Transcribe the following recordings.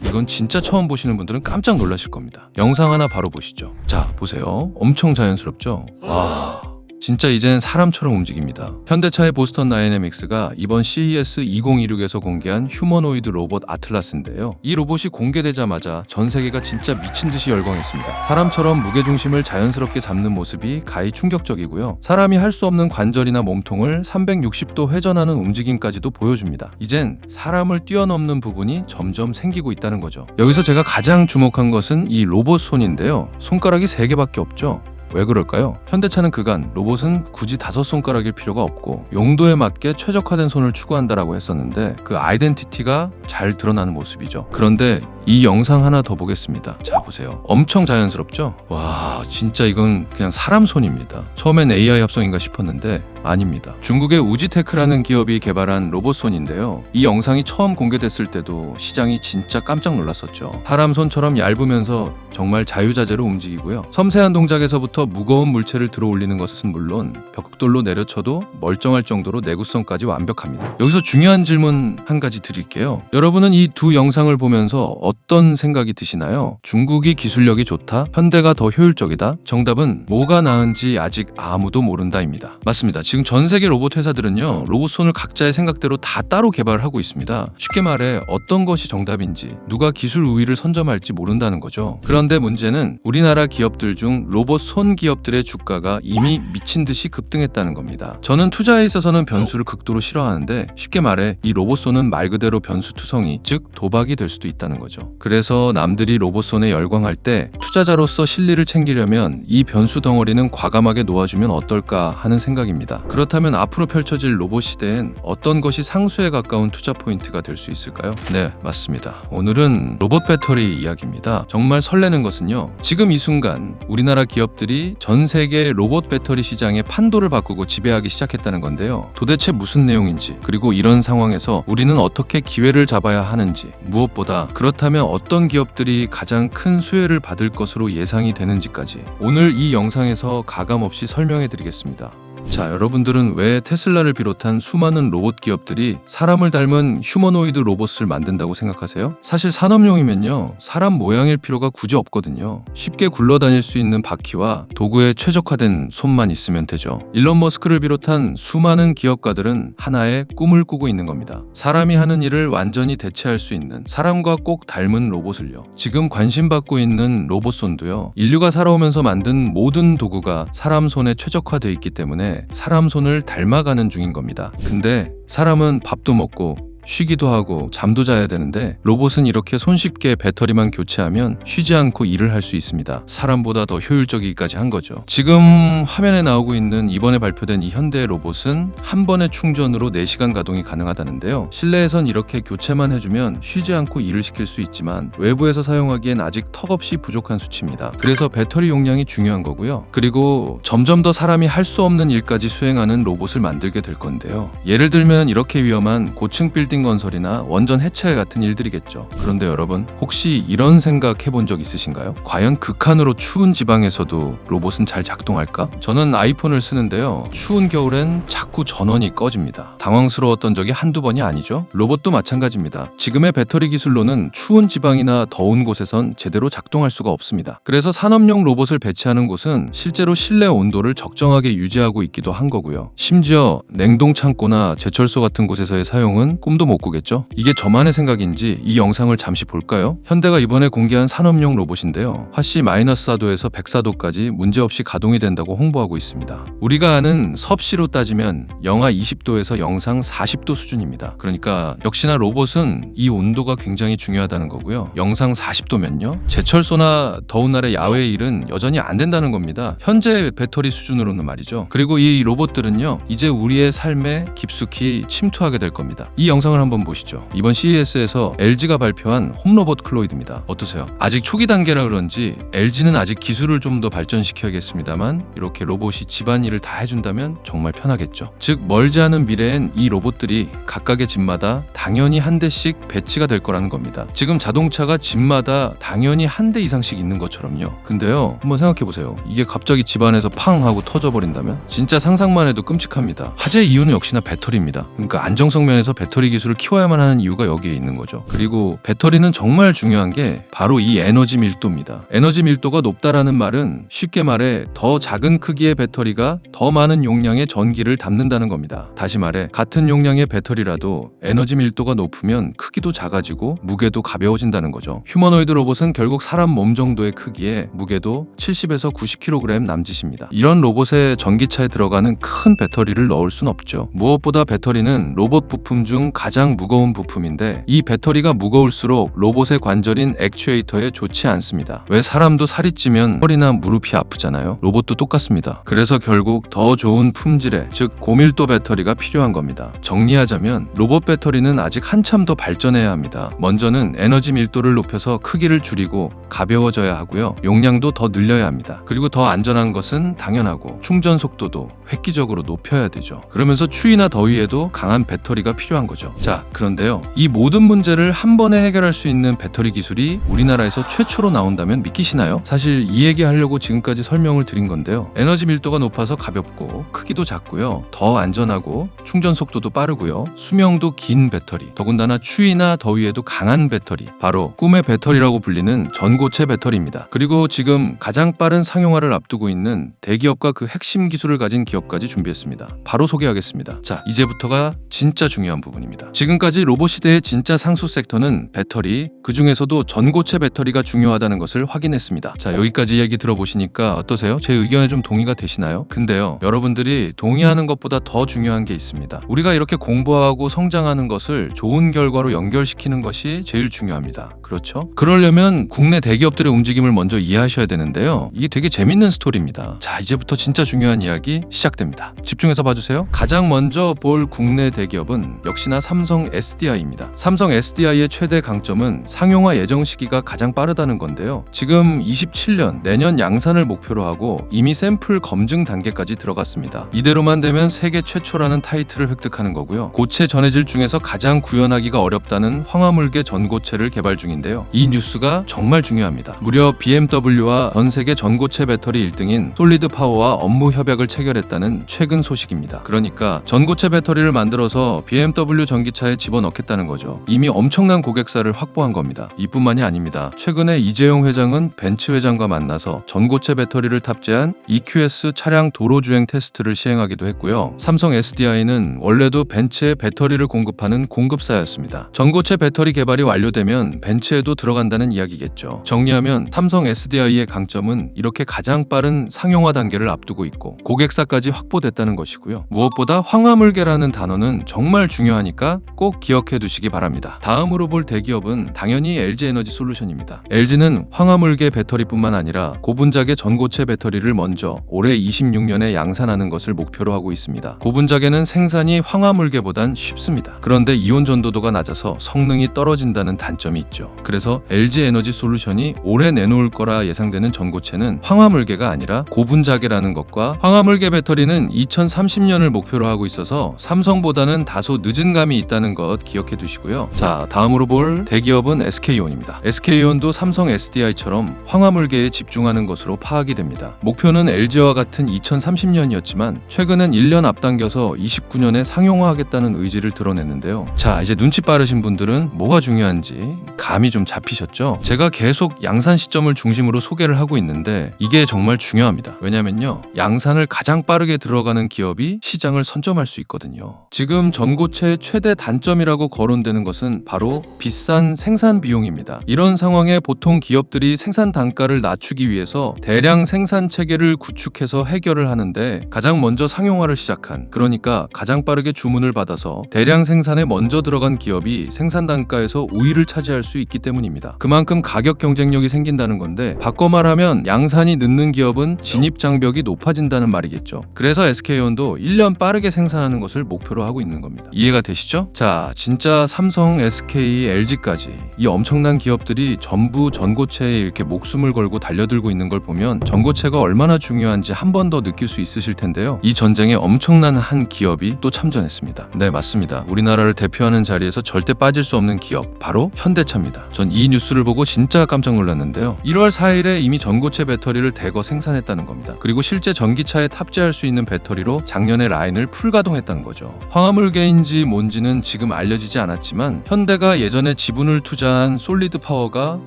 이건 진짜 처음 보시는 분들은 깜짝 놀라실 겁니다. 영상 하나 바로 보시죠. 자, 보세요. 엄청 자연스럽죠? 와, 진짜 이젠 사람처럼 움직입니다. 현대차의 보스턴 다이내믹스가 이번 CES 2026에서 공개한 휴머노이드 로봇 아틀라스인데요. 이 로봇이 공개되자마자 전 세계가 진짜 미친 듯이 열광했습니다. 사람처럼 무게중심을 자연스럽게 잡는 모습이 가히 충격적이고요. 사람이 할 수 없는 관절이나 몸통을 360도 회전하는 움직임까지도 보여줍니다. 이젠 사람을 뛰어넘는 부분이 점점 생기고 있다는 거죠. 여기서 제가 가장 주목한 것은 이 로봇 손인데요. 손가락이 3개밖에 없죠. 왜 그럴까요? 현대차는 그간 로봇은 굳이 5손가락일 필요가 없고 용도에 맞게 최적화된 손을 추구한다라고 했었는데 그 아이덴티티가 잘 드러나는 모습이죠. 그런데 이 영상 하나 더 보겠습니다. 자, 보세요. 엄청 자연스럽죠? 와, 진짜 이건 그냥 사람 손입니다. 처음엔 AI 합성인가 싶었는데 아닙니다. 중국의 우지테크라는 기업이 개발한 로봇 손인데요. 이 영상이 처음 공개됐을 때도 시장이 진짜 깜짝 놀랐었죠. 사람 손처럼 얇으면서 정말 자유자재로 움직이고요. 섬세한 동작에서부터 무거운 물체를 들어 올리는 것은 물론 벽돌로 내려쳐도 멀쩡할 정도로 내구성까지 완벽합니다. 여기서 중요한 질문 한 가지 드릴게요. 여러분은 이 두 영상을 보면서 어떤 생각이 드시나요? 중국이 기술력이 좋다? 현대가 더 효율적이다? 정답은 뭐가 나은지 아직 아무도 모른다입니다. 맞습니다. 지금 전 세계 로봇 회사들은요, 로봇손을 각자의 생각대로 다 따로 개발을 하고 있습니다. 쉽게 말해 어떤 것이 정답인지, 누가 기술 우위를 선점할지 모른다는 거죠. 그런데 문제는 우리나라 기업들 중 로봇 손 기업들의 주가가 이미 미친 듯이 급등했다는 겁니다. 저는 투자에 있어서는 변수를 극도로 싫어하는데 쉽게 말해 이 로봇손은 말 그대로 변수투성이, 즉 도박이 될 수도 있다는 거죠. 그래서 남들이 로봇손에 열광할 때 투자자로서 실리를 챙기려면 이 변수 덩어리는 과감하게 놓아주면 어떨까 하는 생각입니다. 그렇다면 앞으로 펼쳐질 로봇 시대엔 어떤 것이 상수에 가까운 투자 포인트가 될 수 있을까요? 네, 맞습니다. 오늘은 로봇 배터리 이야기입니다. 정말 설레는 것은요, 지금 이 순간 우리나라 기업들이 전 세계 로봇 배터리 시장의 판도를 바꾸고 지배하기 시작했다는 건데요. 도대체 무슨 내용인지, 그리고 이런 상황에서 우리는 어떻게 기회를 잡아야 하는지, 무엇보다 그렇다면 어떤 기업들이 가장 큰 수혜를 받을 것으로 예상이 되는지까지 오늘 이 영상에서 가감없이 설명해 드리겠습니다. 자, 여러분들은 왜 테슬라를 비롯한 수많은 로봇 기업들이 사람을 닮은 휴머노이드 로봇을 만든다고 생각하세요? 사실 산업용이면요, 사람 모양일 필요가 굳이 없거든요. 쉽게 굴러다닐 수 있는 바퀴와 도구에 최적화된 손만 있으면 되죠. 일론 머스크를 비롯한 수많은 기업가들은 하나의 꿈을 꾸고 있는 겁니다. 사람이 하는 일을 완전히 대체할 수 있는, 사람과 꼭 닮은 로봇을요. 지금 관심받고 있는 로봇손도요, 인류가 살아오면서 만든 모든 도구가 사람 손에 최적화되어 있기 때문에 사람 손을 닮아가는 중인 겁니다. 근데 사람은 밥도 먹고 쉬기도 하고 잠도 자야 되는데 로봇은 이렇게 손쉽게 배터리만 교체하면 쉬지 않고 일을 할 수 있습니다. 사람보다 더 효율적이기까지 한 거죠. 지금 화면에 나오고 있는 이번에 발표된 이 현대 로봇은 한 번의 충전으로 4시간 가동이 가능하다는데요. 실내에선 이렇게 교체만 해주면 쉬지 않고 일을 시킬 수 있지만 외부에서 사용하기엔 아직 턱없이 부족한 수치입니다. 그래서 배터리 용량이 중요한 거고요. 그리고 점점 더 사람이 할 수 없는 일까지 수행하는 로봇을 만들게 될 건데요. 예를 들면 이렇게 위험한 고층 빌딩 건설이나 원전 해체 같은 일들이겠죠. 그런데 여러분, 혹시 이런 생각 해본 적 있으신가요? 과연 극한으로 추운 지방에서도 로봇은 잘 작동할까? 저는 아이폰을 쓰는데요, 추운 겨울엔 자꾸 전원이 꺼집니다. 당황스러웠던 적이 한두 번이 아니죠. 로봇도 마찬가지입니다. 지금의 배터리 기술로는 추운 지방이나 더운 곳에선 제대로 작동할 수가 없습니다. 그래서 산업용 로봇을 배치하는 곳은 실제로 실내 온도를 적정하게 유지하고 있기도 한 거고요. 심지어 냉동 창고나 제철소 같은 곳에서의 사용은 꿈도 못 꾸겠죠? 이게 저만의 생각인지 이 영상을 잠시 볼까요? 현대가 이번에 공개한 산업용 로봇인데요, 화씨 -4도에서 104도까지 문제없이 가동이 된다고 홍보하고 있습니다. 우리가 아는 섭씨로 따지면 영하 20도에서 영상 40도 수준입니다. 그러니까 역시나 로봇은 이 온도가 굉장히 중요하다는 거고요. 영상 40도면요, 제철소나 더운 날의 야외 일은 여전히 안 된다는 겁니다. 현재 배터리 수준으로는 말이죠. 그리고 이 로봇들은요, 이제 우리의 삶에 깊숙이 침투하게 될 겁니다. 이 영상을 한번 보시죠. 이번 CES에서 LG가 발표한 홈로봇 클로이드입니다. 어떠세요? 아직 초기 단계라 그런지 LG는 아직 기술을 좀 더 발전시켜야겠습니다만 이렇게 로봇이 집안일을 다 해준다면 정말 편하겠죠. 즉, 멀지 않은 미래엔 이 로봇들이 각각의 집마다 당연히 한 대씩 배치가 될 거라는 겁니다. 지금 자동차가 집마다 당연히 한 대 이상씩 있는 것처럼요. 근데요, 한번 생각해보세요. 이게 갑자기 집안에서 팡 하고 터져버린다면 진짜 상상만 해도 끔찍합니다. 화제의 이유는 역시나 배터리입니다. 그러니까 안정성 면에서 배터리 기술을 키워야만 하는 이유가 여기에 있는 거죠. 그리고 배터리는 정말 중요한 게 바로 이 에너지 밀도입니다. 에너지 밀도가 높다라는 말은 쉽게 말해 더 작은 크기의 배터리가 더 많은 용량의 전기를 담는다는 겁니다. 다시 말해 같은 용량의 배터리라도 에너지 밀도가 높으면 크기도 작아지고 무게도 가벼워진다는 거죠. 휴머노이드 로봇은 결국 사람 몸 정도의 크기에 무게도 70에서 90kg 남짓입니다. 이런 로봇에 전기차에 들어가는 큰 배터리를 넣을 순 없죠. 무엇보다 배터리는 로봇 부품 중 가장 무거운 부품인데 이 배터리가 무거울수록 로봇의 관절인 액추에이터에 좋지 않습니다. 왜 사람도 살이 찌면 허리나 무릎이 아프잖아요. 로봇도 똑같습니다. 그래서 결국 더 좋은 품질의 즉 고밀도 배터리가 필요한 겁니다. 정리하자면 로봇 배터리는 아직 한참 더 발전해야 합니다. 먼저는 에너지 밀도를 높여서 크기를 줄이고 가벼워져야 하고요. 용량도 더 늘려야 합니다. 그리고 더 안전한 것은 당연하고 충전 속도도 획기적으로 높여야 되죠. 그러면서 추위나 더위에도 강한 배터리가 필요한 거죠. 자, 그런데요. 이 모든 문제를 한 번에 해결할 수 있는 배터리 기술이 우리나라에서 최초로 나온다면 믿기시나요? 사실 이 얘기하려고 지금까지 설명을 드린 건데요. 에너지 밀도가 높아서 가볍고 크기도 작고요. 더 안전하고 충전 속도도 빠르고요. 수명도 긴 배터리. 더군다나 추위나 더위에도 강한 배터리. 바로 꿈의 배터리라고 불리는 전고체 배터리입니다. 그리고 지금 가장 빠른 상용화를 앞두고 있는 대기업과 그 핵심 기술을 가진 기업까지 준비했습니다. 바로 소개하겠습니다. 자, 이제부터가 진짜 중요한 부분입니다. 지금까지 로봇 시대의 진짜 상수 섹터는 배터리, 그 중에서도 전고체 배터리가 중요하다는 것을 확인했습니다. 자, 여기까지 얘기 들어보시니까 어떠세요? 제 의견에 좀 동의가 되시나요? 근데요, 여러분들이 동의하는 것보다 더 중요한 게 있습니다. 우리가 이렇게 공부하고 성장하는 것을 좋은 결과로 연결시키는 것이 제일 중요합니다. 그렇죠? 그러려면 국내 대기업들의 움직임을 먼저 이해하셔야 되는데요. 이게 되게 재밌는 스토리입니다. 자, 이제부터 진짜 중요한 이야기 시작됩니다. 집중해서 봐주세요. 가장 먼저 볼 국내 대기업은 역시나 삼성 SDI입니다. 삼성 SDI의 최대 강점은 상용화 예정 시기가 가장 빠르다는 건데요. 지금 27년 내년 양산을 목표로 하고 이미 샘플 검증 단계까지 들어갔습니다. 이대로만 되면 세계 최초라는 타이틀을 획득하는 거고요. 고체 전해질 중에서 가장 구현하기가 어렵다는 황화물계 전고체를 개발 중인데요. 이 뉴스가 정말 중요합니다. 무려 BMW와 전 세계 전고체 배터리 1등인 솔리드 파워와 업무 협약을 체결했다는 최근 소식입니다. 그러니까 전고체 배터리를 만들어서 BMW 전기차에 집어넣겠다는 거죠. 이미 엄청난 고객사를 확보한 겁니다. 이뿐만이 아닙니다. 최근에 이재용 회장은 벤츠 회장과 만나서 전고체 배터리를 탑재한 EQS 차량 도로주행 테스트를 시행하기도 했고요. 삼성 SDI는 원래도 벤츠에 배터리를 공급하는 공급사였습니다. 전고체 배터리 개발이 완료되면 벤츠에도 들어간다는 이야기겠죠. 정리하면 삼성 SDI의 강점은 이렇게 가장 빠른 상용화 단계를 앞두고 있고 고객사까지 확보됐다는 것이고요. 무엇보다 황화물계라는 단어는 정말 중요하니까 꼭 기억해 두시기 바랍니다. 다음으로 볼 대기업은 당연히 LG에너지 솔루션입니다. LG는 황화물계 배터리뿐만 아니라 고분자계 전고체 배터리를 먼저 올해 26년에 양산하는 것을 목표로 하고 있습니다. 고분자계는 생산이 황화물계보단 쉽습니다. 그런데 이온 전도도가 낮아서 성능이 떨어진다는 단점이 있죠. 그래서 LG에너지 솔루션이 올해 내놓을 거라 예상되는 전고체는 황화물계가 아니라 고분자계라는 것과 황화물계 배터리는 2030년을 목표로 하고 있어서 삼성보다는 다소 늦은 감이 있다는 것 기억해 두시고요. 자, 다음으로 볼 대기업은 SK온입니다. SK온도 삼성 SDI처럼 황화물계에 집중하는 것으로 파악이 됩니다. 목표는 LG와 같은 2030년이었지만 최근엔 1년 앞당겨서 29년에 상용화하겠다는 의지를 드러냈는데요. 자, 이제 눈치 빠르신 분들은 뭐가 중요한지 감이 좀 잡히셨죠? 제가 계속 양산 시점을 중심으로 소개를 하고 있는데 이게 정말 중요합니다. 왜냐면요, 양산을 가장 빠르게 들어가는 기업이 시장을 선점할 수 있거든요. 지금 전고체의 최대 단점이라고 거론되는 것은 바로 비싼 생산 비용입니다. 이런 상황에 보통 기업들이 생산 단가를 낮추기 위해서 대량 생산 체계를 구축해서 해결을 하는데 가장 먼저 상용화를 시작한, 그러니까 가장 빠르게 주문을 받아서 대량 생산에 먼저 들어간 기업이 생산 단가에서 우위를 차지할 수 있기 때문입니다. 그만큼 가격 경쟁력이 생긴다는 건데 바꿔 말하면 양산이 늦는 기업은 진입 장벽이 높아진다는 말이겠죠. 그래서 SK온도 1년 빠르게 생산하는 것을 목표로 하고 있는 겁니다. 이해가 되시죠? 자, 진짜 삼성, SK, LG까지 이 엄청난 기업들이 전부 전고체에 이렇게 목숨을 걸고 달려들고 있는 걸 보면 전고체가 얼마나 중요한지 한 번 더 느낄 수 있으실 텐데요. 이 전쟁에 엄청난 한 기업이 또 참전했습니다. 네, 맞습니다. 우리나라를 대표하는 자리에서 절대 빠질 수 없는 기업, 바로 현대차입니다. 전 이 뉴스를 보고 진짜 깜짝 놀랐는데요. 1월 4일에 이미 전고체 배터리를 대거 생산했다는 겁니다. 그리고 실제 전기차에 탑재할 수 있는 배터리로 작년에 라인을 풀가동했다는 거죠. 황화물계인지 뭔지는 지금 알려지지 않았지만 현대가 예전에 지분을 투자한 솔리드 파워가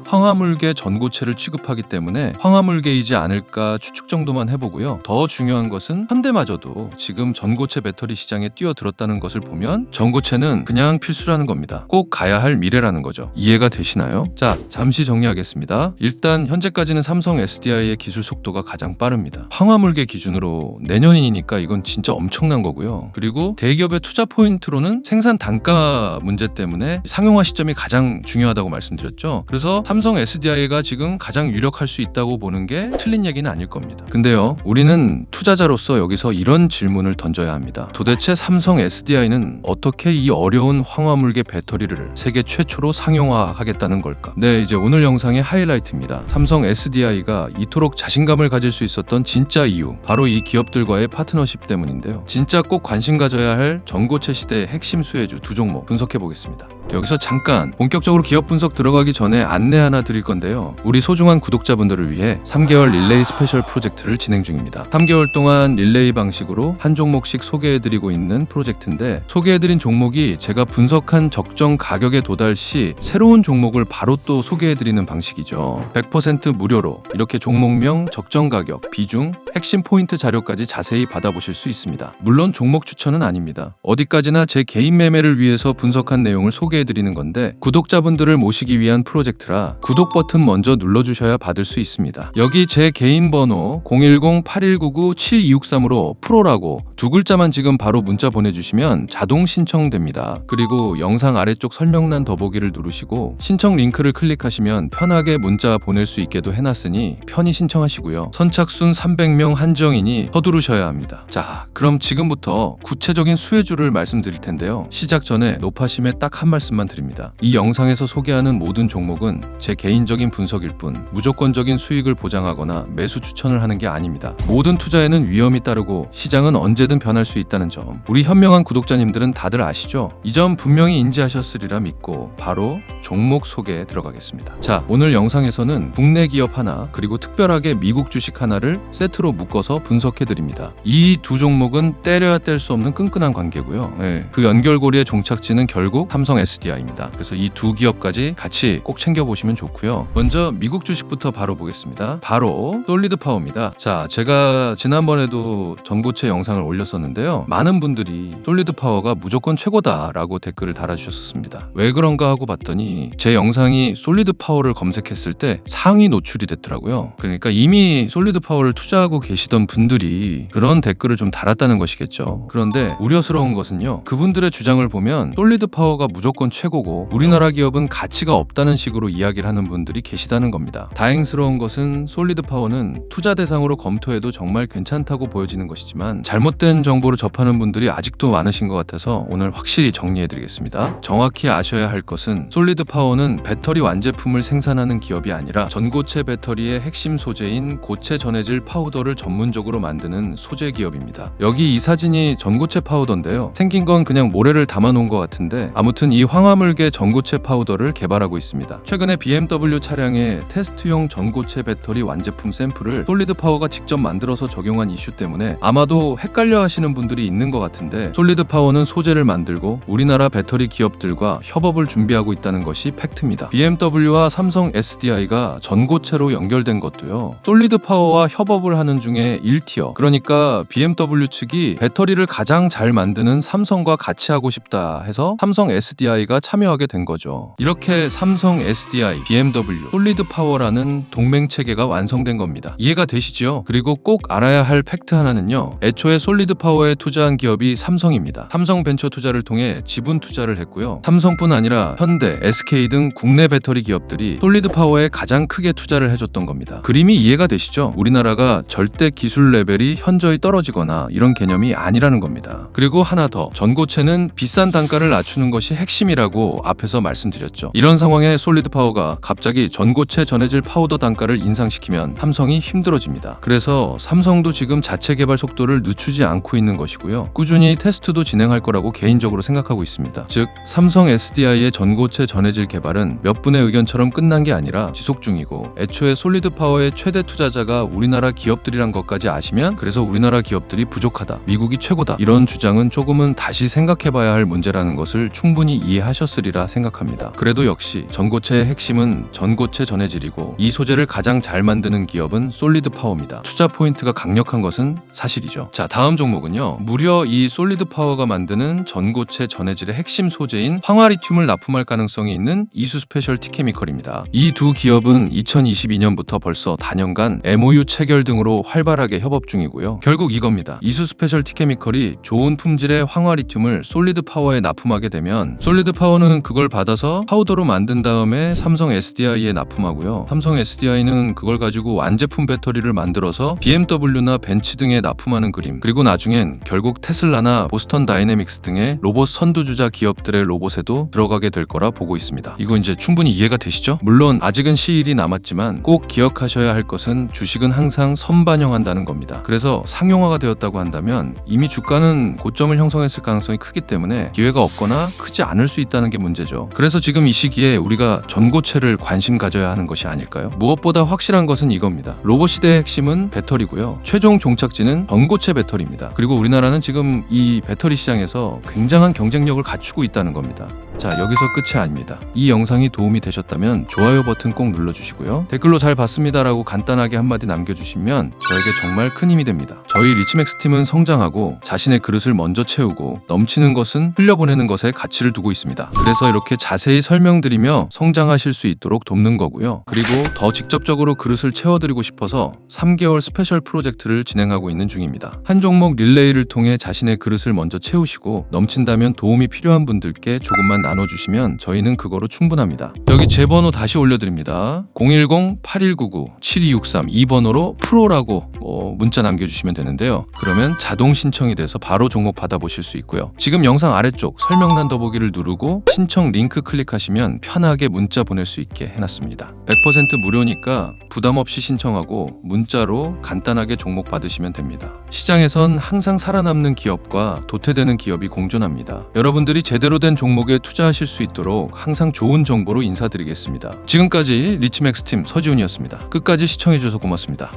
황화물계 전고체를 취급하기 때문에 황화물계이지 않을까 추측 정도만 해보고요. 더 중요한 것은 현대마저도 지금 전고체 배터리 시장에 뛰어들었다는 것을 보면 전고체는 그냥 필수라는 겁니다. 꼭 가야 할 미래라는 거죠. 이해가 되시나요? 자, 잠시 정리하겠습니다. 일단 현재까지는 삼성 SDI의 기술 속도가 가장 빠릅니다. 황화물계 기준으로 내년이니까 이건 진짜 엄청난 거고요. 그리고 대기업의 투자 포인트로는 생산 단가 문제 때문에 상용화 시점이 가장 중요하다고 말씀드렸죠. 그래서 삼성 SDI가 지금 가장 유력할 수 있다고 보는 게 틀린 얘기는 아닐 겁니다. 근데요, 우리는 투자자로서 여기서 이런 질문을 던져야 합니다. 도대체 삼성 SDI는 어떻게 이 어려운 황화물계 배터리를 세계 최초로 상용화하겠다는 걸까? 네, 이제 오늘 영상의 하이라이트입니다. 삼성 SDI가 이토록 자신감을 가질 수 있었던 진짜 이유, 바로 이 기업들과의 파트너십 때문인데요. 진짜 꼭 관심 가져야 할 전고체 시대의 핵심 수혜주 두 종목 분석해 보겠습니다. 여기서 잠깐 본격적으로 기업 분석 들어가기 전에 안내 하나 드릴 건데요. 우리 소중한 구독자분들을 위해 3개월 릴레이 스페셜 프로젝트를 진행 중입니다. 3개월 동안 릴레이 방식으로 한 종목씩 소개해드리고 있는 프로젝트인데, 소개해드린 종목이 제가 분석한 적정 가격에 도달 시 새로운 종목을 바로 또 소개해드리는 방식이죠. 100% 무료로 이렇게 종목명, 적정 가격, 비중, 핵심 포인트 자료까지 자세히 받아보실 수 있습니다. 물론 종목 추천은 아닙니다. 어디까지나 제 개인 매매를 위해서 분석한 내용을 소개해드리는 건데, 구독자분들을 모시기 위한 프로젝트라 구독 버튼 먼저 눌러주셔야 받을 수 있습니다. 여기 제 개인 번호 010-8199-7263으로 프로라고 두 글자만 지금 바로 문자 보내주시면 자동 신청됩니다. 그리고 영상 아래쪽 설명란 더보기를 누르시고 신청 링크를 클릭하시면 편하게 문자 보낼 수 있게도 해놨으니 편히 신청하시고요. 선착순 300명 한정이니 서두르셔야 합니다. 자, 그럼 지금부터 구체적인 수혜주를 말씀드릴 텐데요. 시작 전에 노파심에 딱 한 말씀만 드립니다. 이 영상에서 소개하는 모든 종목은 제 개인적인 분석일 뿐 무조건적인 수익을 보장하거나 매수 추천을 하는 게 아닙니다. 모든 투자에는 위험이 따르고 시장은 언제든 변할 수 있다는 점, 우리 현명한 구독자님들은 다들 아시죠? 이 점 분명히 인지하셨으리라 믿고 바로 종목 소개에 들어가겠습니다. 자, 오늘 영상에서는 국내 기업 하나, 그리고 특별하게 미국 주식 하나를 세트로 묶어서 분석해드립니다. 이 두 종목은 때려야 뗄 수 없는 끈끈한 관계고요. 그 연결고리의 종착지는 결국 삼성 SDI입니다. 그래서 이 두 기업까지 같이 꼭 챙겨보시면 좋고요. 먼저 미국 주식부터 바로 보겠습니다. 바로 솔리드 파워입니다. 자, 제가 지난번에도 전고체 영상을 올렸었는데요. 많은 분들이 솔리드 파워가 무조건 최고다라고 댓글을 달아주셨습니다. 왜 그런가 하고 봤더니 제 영상이 솔리드 파워를 검색했을 때 상위 노출이 됐더라고요. 그러니까 이미 솔리드 파워를 투자하고 계시던 분들이 그런 댓글을 좀 달았다는 것이겠죠. 그런데 우려스러운 것은요, 그분들의 주장을 보면 솔리드 파워가 무조건 최고고 우리나라 기업은 가치가 없다는 식으로 이야기를 하는 분들이 계시다는 겁니다. 다행스러운 것은 솔리드 파워는 투자 대상으로 검토해도 정말 괜찮다고 보여지는 것이지만 잘못된 정보를 접하는 분들이 아직도 많으신 것 같아서 오늘 확실히 정리해드리겠습니다. 정확히 아셔야 할 것은 솔리드 파워는 배터리 완제품을 생산하는 기업이 아니라 전고체 배터리의 핵심 소재인 고체 전해질 파우더를 전문적으로 만드는 소재 기업입니다. 여기 이 사진이 전고체 파우더인데요. 생긴 건 그냥 모래를 담아놓은 것 같은데 아무튼 이 황화물계 전고체 파우더를 개발하고 있습니다. 최근에 BMW 차량의 테스트용 전고체 배터리 완제품 샘플을 솔리드 파워가 직접 만들어서 적용한 이슈 때문에 아마도 헷갈려 하시는 분들이 있는 것 같은데, 솔리드 파워는 소재를 만들고 우리나라 배터리 기업들과 협업을 준비하고 있다는 것이 팩트입니다. BMW와 삼성 SDI가 전고체로 연결된 것도요, 솔리드 파워와 협업을 하는 중에 1티어, 그러니까 BMW 측이 배터리를 가장 잘 만드는 삼성과 같이 하고 싶다 해서 삼성 SDI가 참여하게 된 거죠. 이렇게 삼성 SDI, BMW, 솔리드 파워라는 동맹 체계가 완성된 겁니다. 이해가 되시죠? 그리고 꼭 알아야 할 팩트 하나는요, 애초에 솔리드 파워에 투자한 기업이 삼성입니다. 삼성 벤처 투자를 통해 지분 투자를 했고요. 삼성뿐 아니라 현대, SK 등 국내 배터리 기업들이 솔리드 파워에 가장 크게 투자를 해줬던 겁니다. 그림이 이해가 되시죠? 우리나라가 절대 기술 레벨이 현저히 떨어지거나 이런 개념이 아니라는 겁니다. 그리고 하나 더, 전고체는 비싼 단가를 낮추는 것이 핵심이라고 앞에서 말씀드렸죠. 이런 상황에 솔리드 파워가 갑자기 전고체 전해질 파우더 단가를 인상시키면 삼성이 힘들어집니다. 그래서 삼성도 지금 자체 개발 속도를 늦추지 않고 있는 것이고요. 꾸준히 테스트도 진행할 거라고 개인적으로 생각하고 있습니다. 즉, 삼성 SDI의 전고체 전해질 개발은 몇 분의 의견처럼 끝난 게 아니라 지속 중이고, 애초에 솔리드 파워의 최대 투자자가 우리나라 기업들이란 것까지 아시면 그래서 우리나라 기업들이 부족하다, 미국이 최고다, 이런 주장은 조금은 다시 생각해봐야 할 문제라는 것을 충분히 이해하셨으리라 생각합니다. 그래도 역시 전고체의 핵심은 전고체 전해질이고, 이 소재를 가장 잘 만드는 기업은 솔리드 파워입니다. 투자 포인트가 강력한 것은 사실이죠. 자, 다음 종목은요, 무려 이 솔리드 파워가 만드는 전고체 전해질의 핵심 소재인 황화리튬을 납품할 가능성이 있는 이수 스페셜티 케미컬입니다. 이 두 기업은 2022년부터 벌써 다년간 MOU 체결 등으로 활발하게 협업 중이고요. 결국 이겁니다. 이수 스페셜티 케미컬이 좋은 품질의 황화리튬을 솔리드 파워에 납품하게 되면 솔리드 파워는 그걸 받아서 파우더로 만든 다음에 삼성 SDI에 납품하고요. 삼성 SDI는 그걸 가지고 완제품 배터리를 만들어서 BMW나 벤츠 등에 납품하는 그림. 그리고 나중엔 결국 테슬라나 보스턴 다이내믹스 등의 로봇 선두주자 기업들의 로봇에도 들어가게 될 거라 보고 있습니다. 이거 이제 충분히 이해가 되시죠? 물론 아직은 시일이 남았지만 꼭 기억하셔야 할 것은 주식은 항상 선반영한다는 겁니다. 그래서 상용화가 되었다고 한다면 이미 주가는 고점을 형성했을 가능성이 크기 때문에 기회가 없거나 크지 않을 수 있다는 게 문제죠. 그래서 지금 이 시기에 우리가 전고체를 관심 가져야 하는 것이 아닐까요? 무엇보다 확실한 것은 이겁니다. 로봇 시대의 핵심은 배터리고요. 최종 종착지는 전고체 배터리입니다. 그리고 우리나라는 지금 이 배터리 시장에서 굉장한 경쟁력을 갖추고 있다는 겁니다. 자, 여기서 끝이 아닙니다. 이 영상이 도움이 되셨다면 좋아요 버튼 꼭 눌러주시고요. 댓글로 잘 봤습니다라고 간단하게 한마디 남겨주시면 저에게 정말 큰 힘이 됩니다. 저희 리치맥스 팀은 성장하고 자신의 그릇을 먼저 채우고 넘치는 것은 흘려보내는 것에 가치를 두고 있습니다. 그래서 이렇게 자세히 설명드리며 성장하실 수 있도록 돕는 거고요. 그리고 더 직접적으로 그릇을 채워드리고 싶어서 3개월 스페셜 프로젝트를 진행하고 있는 중입니다. 한 종목 릴레이를 통해 자신의 그릇을 먼저 채우시고 넘친다면 도움이 필요한 분들께 조금만 나눠주시면 저희는 그거로 충분합니다. 여기 제 번호 다시 올려드립니다. 010-8199-7263 이 번호로 프로라고 문자 남겨주시면 되는데요. 그러면 자동 신청이 돼서 바로 종목 받아보실 수 있고요. 지금 영상 아래쪽 설명란 더보기를 누르고 신청 링크 클릭하시면 편하게 문자 보낼 수 있게 해놨습니다. 100% 무료니까 부담 없이 신청하고 문자로 간단하게 종목 받으시면 됩니다. 시장에선 항상 살아남는 기업과 도태되는 기업이 공존합니다. 여러분들이 제대로 된 종목에 투자하실 수 있도록 항상 좋은 정보로 인사드리겠습니다. 지금까지 리치맥스 팀 서지훈이었습니다. 끝까지 시청해주셔서 고맙습니다.